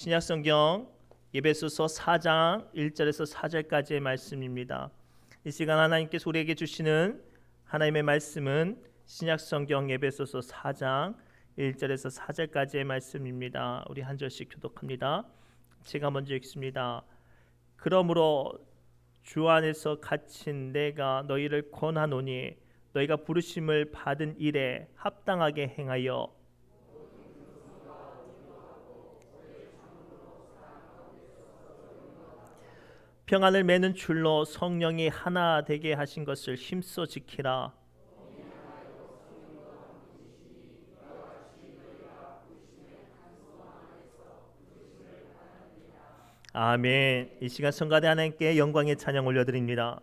신약성경 에베소서 4장 1절에서 4절까지의 말씀입니다. 이 시간 하나님께서 우리에게 주시는 하나님의 말씀은 신약성경 에베소서 4장 1절에서 4절까지의 말씀입니다. 우리 한 절씩 교독합니다. 제가 먼저 읽습니다. 그러므로 주 안에서 갇힌 내가 너희를 권하노니 너희가 부르심을 받은 일에 합당하게 행하여 평안을 매는 줄로 성령이 하나 되게 하신 것을 힘써 지키라. 아멘. 이 시간 성가대 하나님께 영광의 찬양 올려드립니다.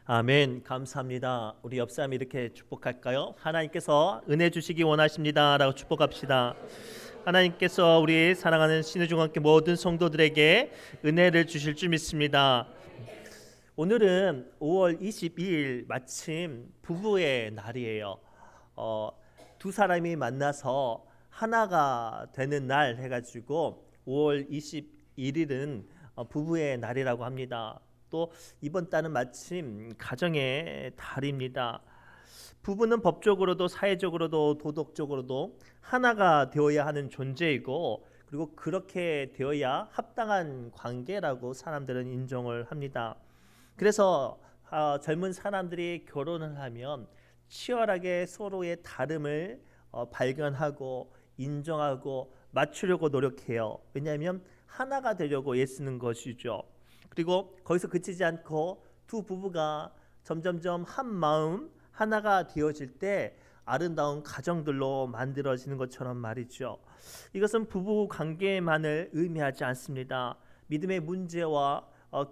아멘. 감사합니다. 우리 옆 사람 이렇게 축복할까요? 하나님께서 은혜 주시기 원하십니다 라고 축복합시다. 하나님께서 우리 사랑하는 신의중학교 모든 성도들에게 은혜를 주실 줄 믿습니다. 오늘은 5월 22일 마침 부부의 날이에요. 두 사람이 만나서 하나가 되는 날 해가지고 5월 21일은 부부의 날이라고 합니다. 또 이번 달은 마침 가정의 달입니다. 부부는 법적으로도 사회적으로도 도덕적으로도 하나가 되어야 하는 존재이고, 그리고 그렇게 되어야 합당한 관계라고 사람들은 인정을 합니다. 그래서 젊은 사람들이 결혼을 하면 치열하게 서로의 다름을 발견하고 인정하고 맞추려고 노력해요. 왜냐하면 하나가 되려고 애쓰는 것이죠. 그리고 거기서 그치지 않고 두 부부가 점점점 한 마음 하나가 되어질 때 아름다운 가정들로 만들어지는 것처럼 말이죠. 이것은 부부 관계만을 의미하지 않습니다. 믿음의 문제와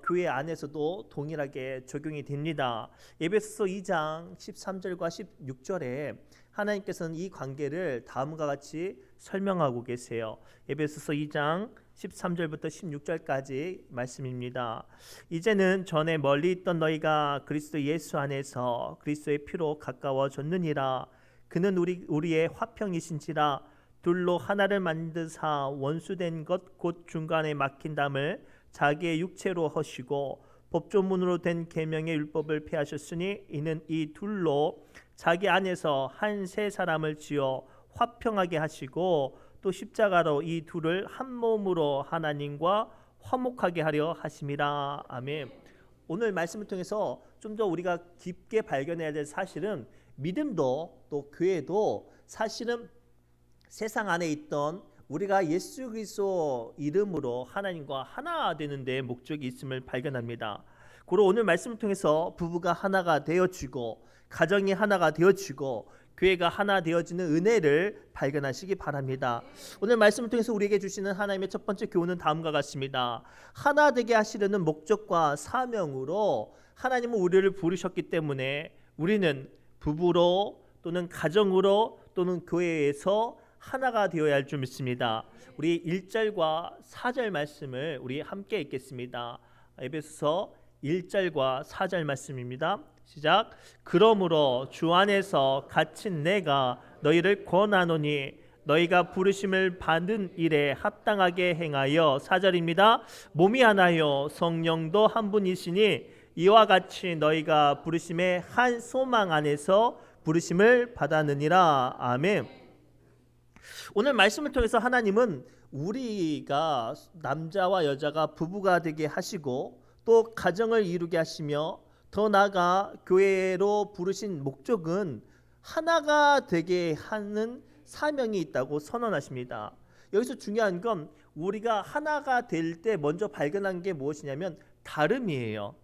교회 안에서도 동일하게 적용이 됩니다. 에베소서 2장 13절과 16절에 하나님께서는 이 관계를 다음과 같이 설명하고 계세요. 에베소서 2장 13절부터 16절까지 말씀입니다. 이제는 전에 멀리 있던 너희가 그리스도 예수 안에서 그리스도의 피로 가까워졌느니라. 그는 우리의 화평이신지라. 둘로 하나를 만드사 원수된 것 곧 중간에 막힌 담을 자기의 육체로 허시고 법조문으로 된 계명의 율법을 폐하셨으니 이는 이 둘로 자기 안에서 한 세 사람을 지어 화평하게 하시고 또 십자가로 이 둘을 한 몸으로 하나님과 화목하게 하려 하심이라. 아멘. 오늘 말씀을 통해서 좀 더 우리가 깊게 발견해야 될 사실은 믿음도 또 교회도 사실은 세상 안에 있던 우리가 예수 그리스도 이름으로 하나님과 하나 되는 데 목적이 있음을 발견합니다. 그리고 오늘 말씀을 통해서 부부가 하나가 되어지고 가정이 하나가 되어지고 교회가 하나 되어지는 은혜를 발견하시기 바랍니다. 오늘 말씀을 통해서 우리에게 주시는 하나님의 첫 번째 교훈은 다음과 같습니다. 하나 되게 하시려는 목적과 사명으로 하나님은 우리를 부르셨기 때문에 우리는 부부로 또는 가정으로 또는 교회에서 하나가 되어야 할 줄 믿습니다. 우리 1절과 4절 말씀을 우리 함께 읽겠습니다. 에베소서 1절과 4절 말씀입니다. 시작. 그러므로 주 안에서 갇힌 내가 너희를 권하노니 너희가 부르심을 받은 일에 합당하게 행하여 4절입니다. 몸이 하나요 성령도 한 분이시니 이와 같이 너희가 부르심의 한 소망 안에서 부르심을 받았느니라. 아멘. 오늘 말씀을 통해서 하나님은 우리가 남자와 여자가 부부가 되게 하시고 또 가정을 이루게 하시며 더 나아가 교회로 부르신 목적은 하나가 되게 하는 사명이 있다고 선언하십니다. 여기서 중요한 건 우리가 하나가 될 때 먼저 발견한 게 무엇이냐면 다름이에요.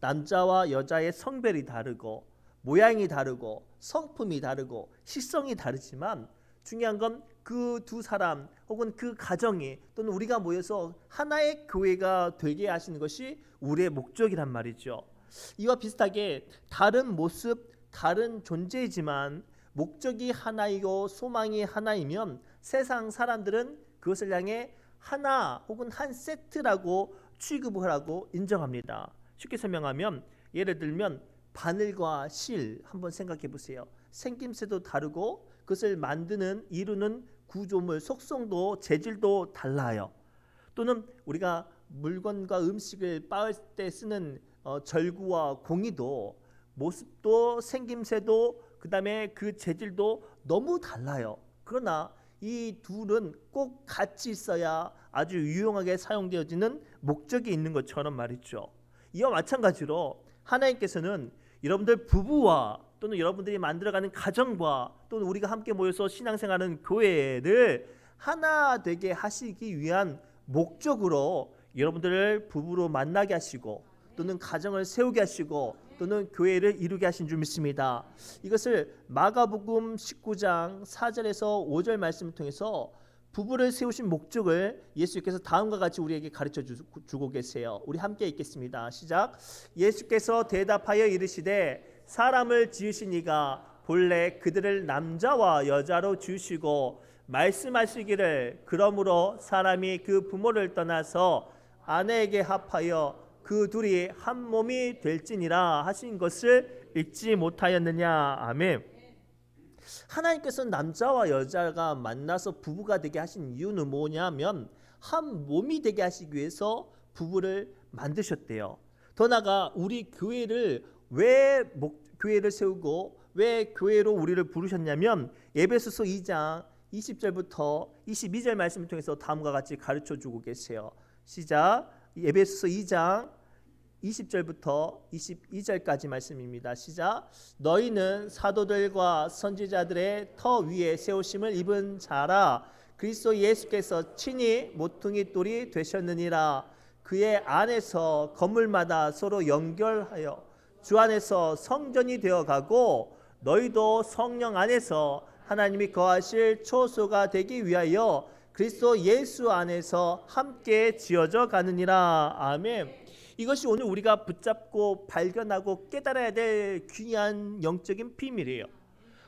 남자와 여자의 성별이 다르고 모양이 다르고 성품이 다르고 식성이 다르지만 중요한 건 그 두 사람 혹은 그 가정이 또는 우리가 모여서 하나의 교회가 되게 하시는 것이 우리의 목적이란 말이죠. 이와 비슷하게 다른 모습, 다른 존재이지만 목적이 하나이고 소망이 하나이면 세상 사람들은 그것을 향해 하나 혹은 한 세트라고 취급을 하고 인정합니다. 쉽게 설명하면 예를 들면 바늘과 실 한번 생각해 보세요. 생김새도 다르고 그것을 만드는 이루는 구조물, 속성도 재질도 달라요. 또는 우리가 물건과 음식을 빻을 때 쓰는 절구와 공이도 모습도 생김새도 그다음에 그 재질도 너무 달라요. 그러나 이 둘은 꼭 같이 있어야 아주 유용하게 사용되어지는 목적이 있는 것처럼 말이죠. 이와 마찬가지로 하나님께서는 여러분들 부부와 또는 여러분들이 만들어가는 가정과 또는 우리가 함께 모여서 신앙생활하는 교회를 하나 되게 하시기 위한 목적으로 여러분들을 부부로 만나게 하시고 또는 가정을 세우게 하시고 또는 교회를 이루게 하신 줄 믿습니다. 이것을 마가복음 19장 4절에서 5절 말씀을 통해서 부부를 세우신 목적을 예수께서 다음과 같이 우리에게 가르쳐 주고 계세요. 우리 함께 읽겠습니다. 시작. 예수께서 대답하여 이르시되 사람을 지으신 이가 본래 그들을 남자와 여자로 지으시고 말씀하시기를 그러므로 사람이 그 부모를 떠나서 아내에게 합하여 그 둘이 한 몸이 될지니라 하신 것을 읽지 못하였느냐. 아멘. 하나님께서는 남자와 여자가 만나서 부부가 되게 하신 이유는 뭐냐면 한 몸이 되게 하시기 위해서 부부를 만드셨대요. 더 나아가 우리 교회를 왜 교회를 세우고 왜 교회로 우리를 부르셨냐면 에베소서 2장 20절부터 22절 말씀을 통해서 다음과 같이 가르쳐주고 계세요. 시작. 에베소서 2장 20절부터 22절까지 말씀입니다. 시작. 너희는 사도들과 선지자들의 터 위에 세우심을 입은 자라. 그리스도 예수께서 친히 모퉁이 돌이 되셨느니라. 그의 안에서 건물마다 서로 연결하여 주 안에서 성전이 되어가고 너희도 성령 안에서 하나님이 거하실 초소가 되기 위하여 그리스도 예수 안에서 함께 지어져 가느니라. 아멘. 이것이 오늘 우리가 붙잡고 발견하고 깨달아야 될 귀한 영적인 비밀이에요.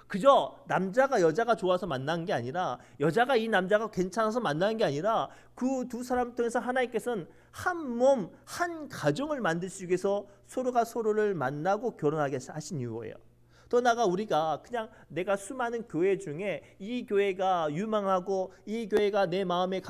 그저 남자가 여자가 좋아서 만난 게 아니라, 여자가 이 남자가 괜찮아서 만나는 게 아니라, 그 두 사람 통해서 하나님께서는 한 몸, 한 가정을 만드시기 위해서 서로가 서로를 만나고 결혼하게 하신 이유예요. 더 나아가 우리가 그냥 내가 수많은 교회 중에 이 교회가 유망하고 이 교회가 내 마음에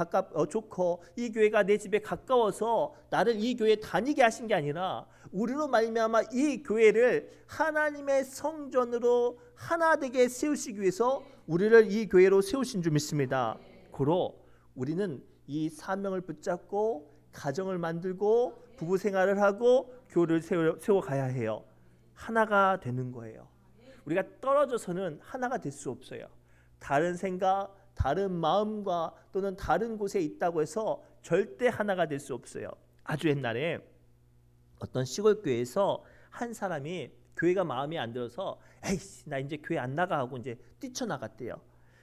좋고 이 교회가 내 집에 가까워서 나를 이 교회에 다니게 하신 게 아니라, 우리로 말미암아 이 교회를 하나님의 성전으로 하나 되게 세우시기 위해서 우리를 이 교회로 세우신 줄 믿습니다. 고로 우리는 이 사명을 붙잡고 가정을 만들고 부부 생활을 하고 교회를 세워가야 해요. 하나가 되는 거예요. 우리가 떨어져서는 하나가 될 수 없어요. 다른 생각, 다른 마음과 또는 다른 곳에 있다고 해서 절대 하나가 될 수 없어요. 아주 옛날에 어떤 시골 교회에서 한 사람이 교회가 마음에 안 들어서 에이씨 나 이제 교회 안 나가 하고 이제 뛰쳐나갔대요.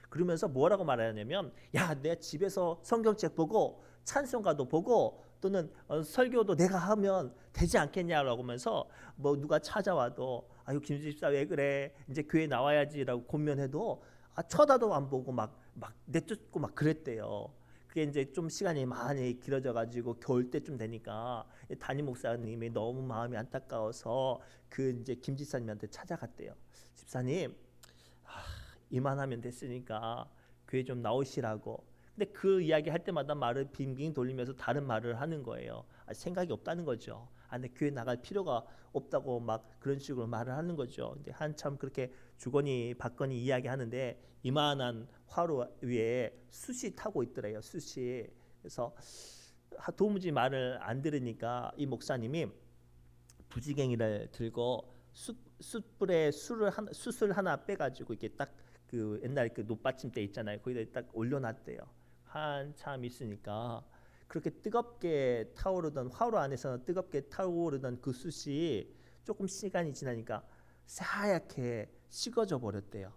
그러면서 뭐라고 말하냐면, 야 내가 집에서 성경책 보고 찬송가도 보고 또는 설교도 내가 하면 되지 않겠냐라고 하면서 뭐 누가 찾아와도 아유 김집사 왜 그래 이제 교회 나와야지라고 권면해도 쳐다도 안 보고 막 내쫓고 막 그랬대요. 그게 이제 좀 시간이 많이 길어져 가지고 겨울 때쯤 되니까 담임 목사님이 너무 마음이 안타까워서 그 이제 김 집사님한테 찾아갔대요. 집사님 이만하면 됐으니까 교회 좀 나오시라고. 근데 그 이야기 할 때마다 말을 빙빙 돌리면서 다른 말을 하는 거예요. 생각이 없다는 거죠. 근데 교회 나갈 필요가 없다고 막 그런 식으로 말을 하는 거죠. 근데 한참 그렇게 주거니 받거니 이야기하는데 이만한 화로 위에 숯이 타고 있더래요. 숯이. 그래서 도무지 말을 안 들으니까 이 목사님이 부지갱이를 들고 숯불에 숯을 하나 빼가지고 이렇게 딱 그 옛날 그 높받침대 있잖아요. 거기다 딱 올려놨대요. 한참 있으니까 그렇게 뜨겁게 타오르던 화로 안에서는 뜨겁게 타오르던 그 숯이 조금 시간이 지나니까 새하얗게 식어져 버렸대요.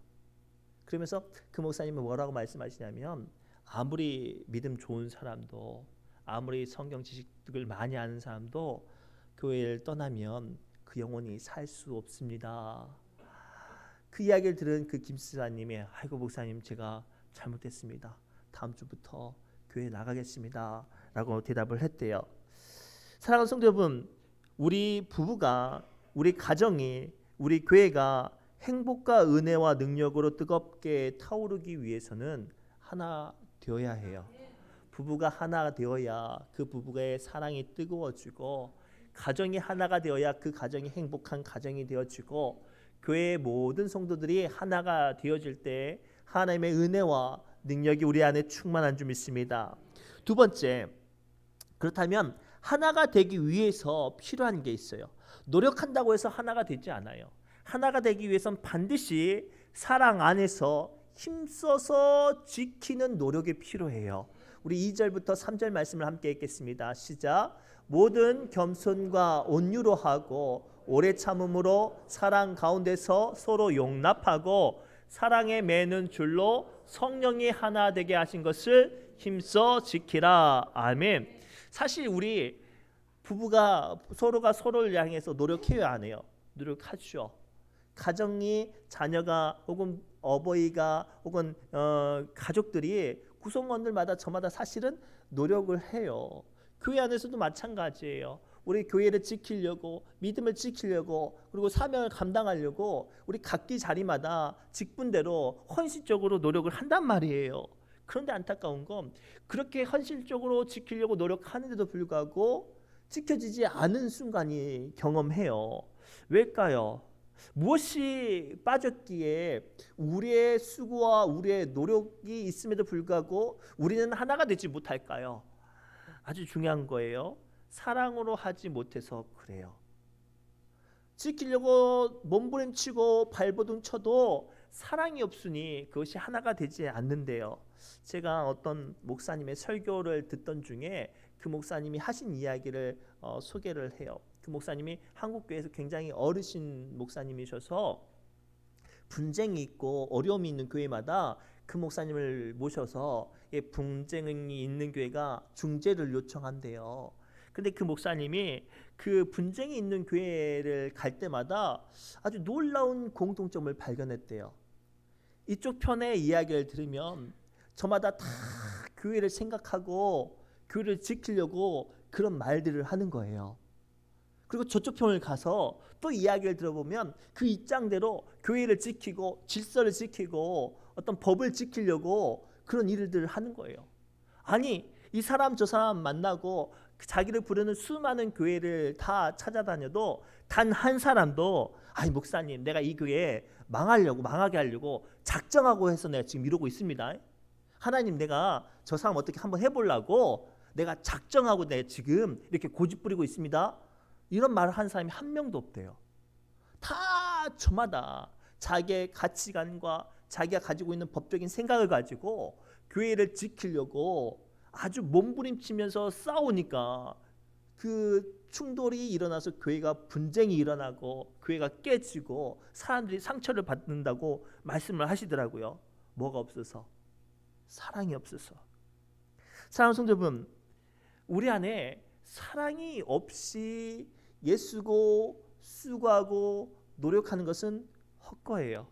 그러면서 그 목사님은 뭐라고 말씀하시냐면, 아무리 믿음 좋은 사람도 아무리 성경 지식을 많이 아는 사람도 교회를 떠나면 그 영혼이 살 수 없습니다. 그 이야기를 들은 그 김수사님이 아이고 목사님 제가 잘못했습니다. 다음 주부터 교회 나가겠습니다 라고 대답을 했대요. 사랑하는 성도 여러분, 우리 부부가, 우리 가정이, 우리 교회가 행복과 은혜와 능력으로 뜨겁게 타오르기 위해서는 하나 되어야 해요. 부부가 하나가 되어야 그 부부의 사랑이 뜨거워지고, 가정이 하나가 되어야 그 가정이 행복한 가정이 되어지고, 교회의 모든 성도들이 하나가 되어질 때 하나님의 은혜와 능력이 우리 안에 충만한 줄 믿습니다. 두 번째, 그렇다면 하나가 되기 위해서 필요한 게 있어요. 노력한다고 해서 하나가 되지 않아요. 하나가 되기 위해서는 반드시 사랑 안에서 힘써서 지키는 노력이 필요해요. 우리 2절부터 3절 말씀을 함께 읽겠습니다. 시작. 모든 겸손과 온유로 하고 오래 참음으로 사랑 가운데서 서로 용납하고 사랑에 매는 줄로 성령이 하나 되게 하신 것을 힘써 지키라. 아멘. 사실 우리 부부가 서로가 서로를 향해서 노력해야 안 해요. 노력하죠. 가정이, 자녀가 혹은 어버이가 혹은 가족들이 구성원들마다 저마다 사실은 노력을 해요. 교회 안에서도 마찬가지예요. 우리 교회를 지키려고, 믿음을 지키려고, 그리고 사명을 감당하려고 우리 각기 자리마다 직분대로 헌신적으로 노력을 한단 말이에요. 그런데 안타까운 건 그렇게 헌신적으로 지키려고 노력하는데도 불구하고 지켜지지 않은 순간이 경험해요. 왜일까요? 무엇이 빠졌기에 우리의 수고와 우리의 노력이 있음에도 불구하고 우리는 하나가 되지 못할까요? 아주 중요한 거예요. 사랑으로 하지 못해서 그래요. 지키려고 몸부림치고 발버둥 쳐도 사랑이 없으니 그것이 하나가 되지 않는데요. 제가 어떤 목사님의 설교를 듣던 중에 그 목사님이 하신 이야기를 소개를 해요. 그 목사님이 한국교회에서 굉장히 어르신 목사님이셔서 분쟁이 있고 어려움이 있는 교회마다 그 목사님을 모셔서 분쟁이 있는 교회가 중재를 요청한대요. 근데 그 목사님이 그 분쟁이 있는 교회를 갈 때마다 아주 놀라운 공통점을 발견했대요. 이쪽 편의 이야기를 들으면 저마다 다 교회를 생각하고 교회를 지키려고 그런 말들을 하는 거예요. 그리고 저쪽 편을 가서 또 이야기를 들어보면 그 입장대로 교회를 지키고 질서를 지키고 어떤 법을 지키려고 그런 일들을 하는 거예요. 아니, 이 사람 저 사람 만나고 자기를 부르는 수많은 교회를 다 찾아다녀도 단 한 사람도 아니 목사님 내가 이 교회 망하게 하려고 작정하고 해서 내가 지금 이러고 있습니다. 하나님 내가 저 사람 어떻게 한번 해보려고 내가 작정하고 내가 지금 이렇게 고집 부리고 있습니다. 이런 말을 한 사람이 한 명도 없대요. 다 저마다 자기의 가치관과 자기가 가지고 있는 법적인 생각을 가지고 교회를 지키려고 아주 몸부림치면서 싸우니까 그 충돌이 일어나서 교회가 분쟁이 일어나고 교회가 깨지고 사람들이 상처를 받는다고 말씀을 하시더라고요. 뭐가 없어서? 사랑이 없어서. 사랑하는 성도 여러분, 우리 안에 사랑이 없이 애쓰고 수고하고 노력하는 것은 헛거예요.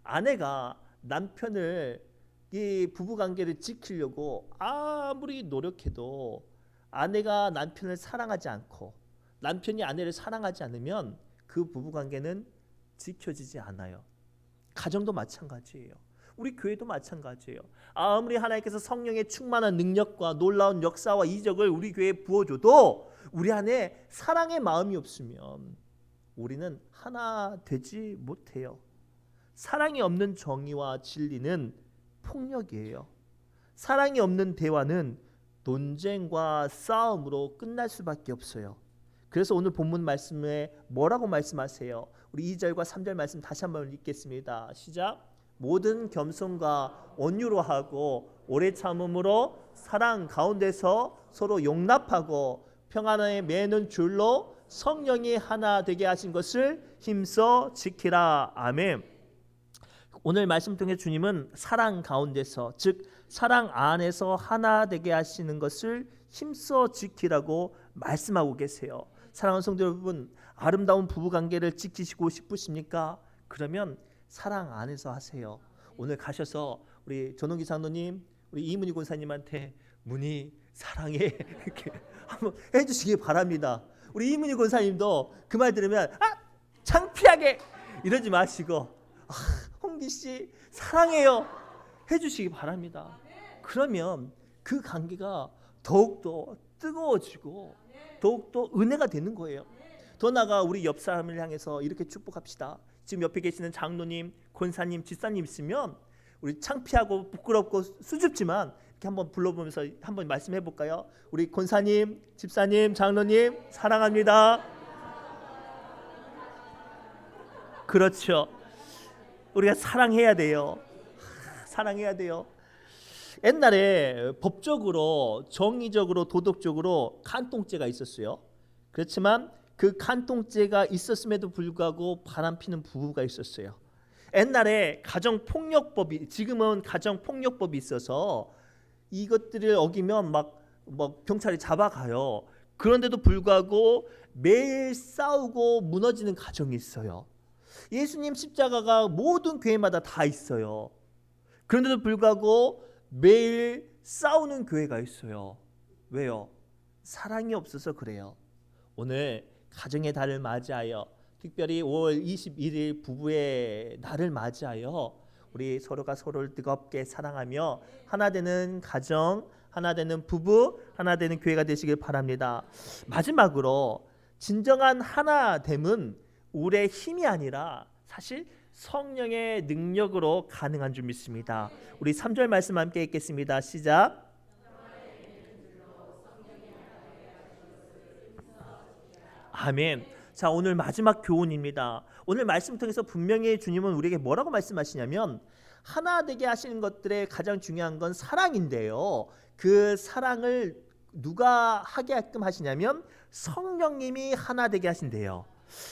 아내가 남편을 이 부부관계를 지키려고 아무리 노력해도 아내가 남편을 사랑하지 않고 남편이 아내를 사랑하지 않으면 그 부부관계는 지켜지지 않아요. 가정도 마찬가지예요. 우리 교회도 마찬가지예요. 아무리 하나님께서 성령의 충만한 능력과 놀라운 역사와 이적을 우리 교회에 부어줘도 우리 안에 사랑의 마음이 없으면 우리는 하나 되지 못해요. 사랑이 없는 정의와 진리는 폭력이에요. 사랑이 없는 대화는 논쟁과 싸움으로 끝날 수밖에 없어요. 그래서 오늘 본문 말씀에 뭐라고 말씀하세요? 우리 2절과 3절 말씀 다시 한번 읽겠습니다. 시작. 모든 겸손과 온유로 하고 오래 참음으로 사랑 가운데서 서로 용납하고 평안에 매는 줄로 성령이 하나 되게 하신 것을 힘써 지키라. 아멘. 오늘 말씀 통해 주님은 사랑 가운데서, 즉 사랑 안에서 하나 되게 하시는 것을 힘써 지키라고 말씀하고 계세요. 사랑하는 성도 여러분, 아름다운 부부관계를 지키시고 싶으십니까? 그러면 사랑 안에서 하세요. 오늘 가셔서 우리 전홍기 장로님, 우리 이문희 권사님한테 문희 사랑해 이렇게 한번 해주시기 바랍니다. 우리 이문희 권사님도 그 말 들으면 창피하게 이러지 마시고 홍기 씨 사랑해요 해주시기 바랍니다. 그러면 그 관계가 더욱더 뜨거워지고 더욱더 은혜가 되는 거예요. 더 나아가 우리 옆 사람을 향해서 이렇게 축복합시다. 지금 옆에 계시는 장로님, 권사님, 집사님 있으면 우리 창피하고 부끄럽고 수줍지만 이렇게 한번 불러보면서 한번 말씀해 볼까요? 우리 권사님, 집사님, 장로님 사랑합니다. 그렇죠. 우리가 사랑해야 돼요. 사랑해야 돼요. 옛날에 법적으로 정의적으로 도덕적으로 간통죄가 있었어요. 그렇지만 그 간통죄가 있었음에도 불구하고 바람피는 부부가 있었어요. 옛날에 가정폭력법이, 지금은 가정폭력법이 있어서 이것들을 어기면 막 경찰이 잡아가요. 그런데도 불구하고 매일 싸우고 무너지는 가정이 있어요. 예수님 십자가가 모든 교회마다 다 있어요. 그런데도 불구하고 매일 싸우는 교회가 있어요. 왜요? 사랑이 없어서 그래요. 오늘 가정의 달을 맞이하여 특별히 5월 21일 부부의 날을 맞이하여 우리 서로가 서로를 뜨겁게 사랑하며 하나 되는 가정, 하나 되는 부부, 하나 되는 교회가 되시길 바랍니다. 마지막으로 진정한 하나됨은 우리의 힘이 아니라 사실 성령의 능력으로 가능한 줄 믿습니다. 우리 3절 말씀 함께 읽겠습니다. 시작. 아멘. 자, 오늘 마지막 교훈입니다. 오늘 말씀 통해서 분명히 주님은 우리에게 뭐라고 말씀하시냐면 하나 되게 하시는 것들의 가장 중요한 건 사랑인데요. 그 사랑을 누가 하게끔 하시냐면 성령님이 하나 되게 하신대요.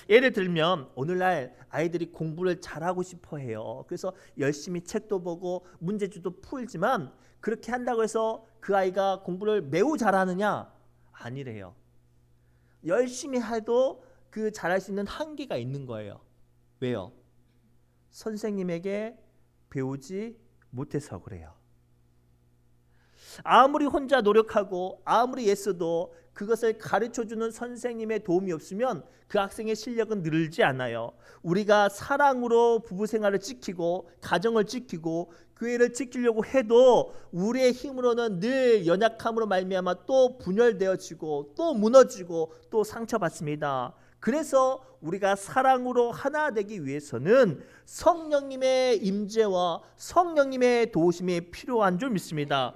예를 들면 오늘날 아이들이 공부를 잘하고 싶어 해요. 그래서 열심히 책도 보고 문제집도 풀지만 그렇게 한다고 해서 그 아이가 공부를 매우 잘하느냐? 아니래요. 열심히 해도 그 잘할 수 있는 한계가 있는 거예요. 왜요? 선생님에게 배우지 못해서 그래요. 아무리 혼자 노력하고 아무리 애써도 그것을 가르쳐주는 선생님의 도움이 없으면 그 학생의 실력은 늘지 않아요. 우리가 사랑으로 부부생활을 지키고 가정을 지키고 교회를 지키려고 해도 우리의 힘으로는 늘 연약함으로 말미암아 또 분열되어지고 또 무너지고 또 상처받습니다. 그래서 우리가 사랑으로 하나 되기 위해서는 성령님의 임재와 성령님의 도우심이 필요한 줄 믿습니다.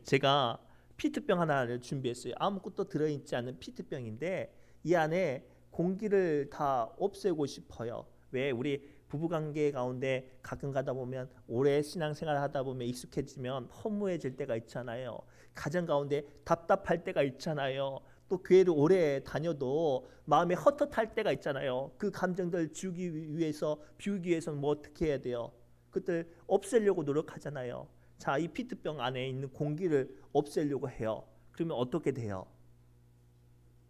제가 피트병 하나를 준비했어요. 아무것도 들어있지 않은 피트병인데 이 안에 공기를 다 없애고 싶어요. 왜? 우리 부부관계 가운데 가끔 가다 보면 오래 신앙생활을 하다 보면 익숙해지면 허무해질 때가 있잖아요. 가정 가운데 답답할 때가 있잖아요. 또 교회를 오래 다녀도 마음이 헛헛할 때가 있잖아요. 그 감정들 비우기 위해서는 뭐 어떻게 해야 돼요? 그것들 없애려고 노력하잖아요. 자, 이 피트병 안에 있는 공기를 없애려고 해요. 그러면 어떻게 돼요?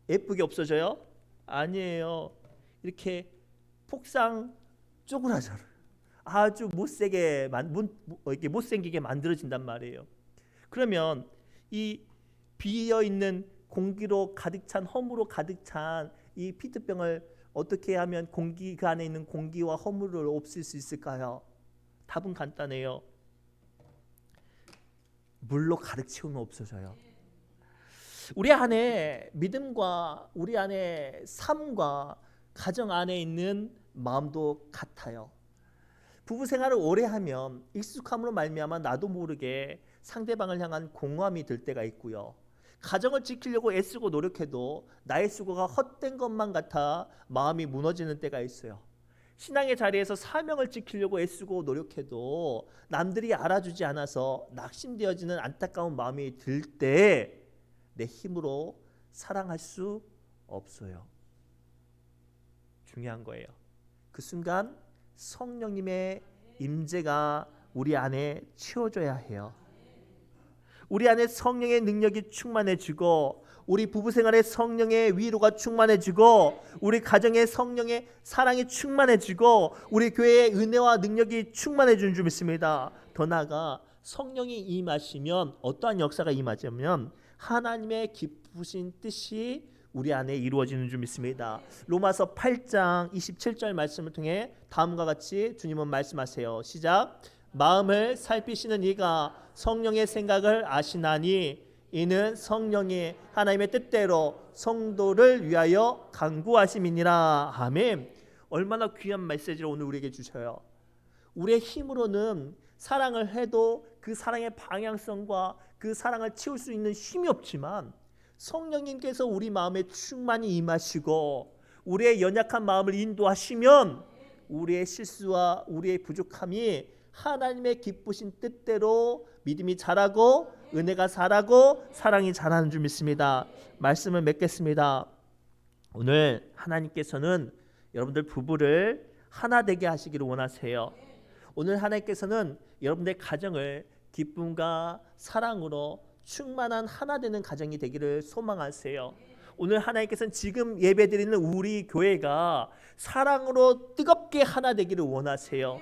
예쁘게 없어져요? 아니에요. 이렇게 폭삭 쪼그라져요. 아주 이렇게 못생기게 만들어진단 말이에요. 그러면 이 비어있는 공기로 가득 찬 허물로 가득 찬 이 피트병을 어떻게 하면 그 안에 있는 공기와 허물을 없앨 수 있을까요? 답은 간단해요. 물로 가득 채우면 없어져요. 우리 안에 믿음과 우리 안에 삶과 가정 안에 있는 마음도 같아요. 부부 생활을 오래 하면 익숙함으로 말미암아 나도 모르게 상대방을 향한 공허함이 들 때가 있고요. 가정을 지키려고 애쓰고 노력해도 나의 수고가 헛된 것만 같아 마음이 무너지는 때가 있어요. 신앙의 자리에서 사명을 지키려고 애쓰고 노력해도 남들이 알아주지 않아서 낙심되어지는 안타까운 마음이 들 때 내 힘으로 사랑할 수 없어요. 중요한 거예요. 그 순간 성령님의 임재가 우리 안에 채워져야 해요. 우리 안에 성령의 능력이 충만해지고 우리 부부생활에 성령의 위로가 충만해지고 우리 가정에 성령의 사랑이 충만해지고 우리 교회의 은혜와 능력이 충만해지는 줄 믿습니다. 더 나아가 성령이 임하시면 어떠한 역사가 임하냐면 하나님의 기쁘신 뜻이 우리 안에 이루어지는 줄 믿습니다. 로마서 8장 27절 말씀을 통해 다음과 같이 주님은 말씀하세요. 시작. 마음을 살피시는 이가 성령의 생각을 아시나니 이는 성령이 하나님의 뜻대로 성도를 위하여 간구하심이니라. 아멘. 얼마나 귀한 메시지를 오늘 우리에게 주셔요. 우리의 힘으로는 사랑을 해도 그 사랑의 방향성과 그 사랑을 채울 수 있는 힘이 없지만 성령님께서 우리 마음에 충만히 임하시고 우리의 연약한 마음을 인도하시면 우리의 실수와 우리의 부족함이 하나님의 기쁘신 뜻대로 믿음이 자라고 은혜가 자라고 사랑이 자라는 줄 믿습니다. 말씀을 맺겠습니다. 오늘 하나님께서는 여러분들 부부를 하나 되게 하시기를 원하세요. 오늘 하나님께서는 여러분들의 가정을 기쁨과 사랑으로 충만한 하나 되는 가정이 되기를 소망하세요. 오늘 하나님께서는 지금 예배드리는 우리 교회가 사랑으로 뜨겁게 하나 되기를 원하세요.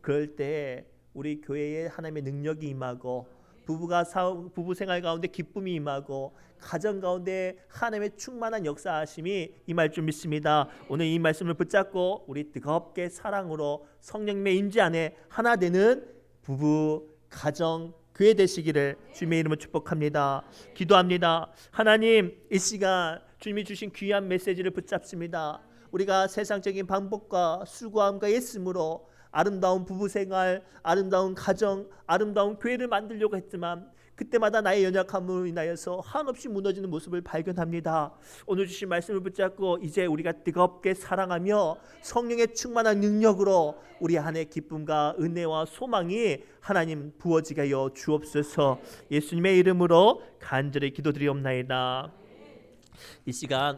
그럴 때 우리 교회에 하나님의 능력이 임하고 부부 생활 가운데 기쁨이 임하고 가정 가운데 하나님의 충만한 역사하심이 임할 줄 믿습니다. 오늘 이 말씀을 붙잡고 우리 뜨겁게 사랑으로 성령님의 임재 안에 하나 되는 부부, 가정, 교회 되시기를 주님의 이름으로 축복합니다. 기도합니다. 하나님, 이 시간 주님이 주신 귀한 메시지를 붙잡습니다. 우리가 세상적인 방법과 수고함과 애씀으로 아름다운 부부생활, 아름다운 가정, 아름다운 교회를 만들려고 했지만 그때마다 나의 연약함으로 인하여서 한없이 무너지는 모습을 발견합니다. 오늘 주신 말씀을 붙잡고 이제 우리가 뜨겁게 사랑하며 성령의 충만한 능력으로 우리 안에 기쁨과 은혜와 소망이 하나님 부어지게 하여 주옵소서. 예수님의 이름으로 간절히 기도드리옵나이다. 이 시간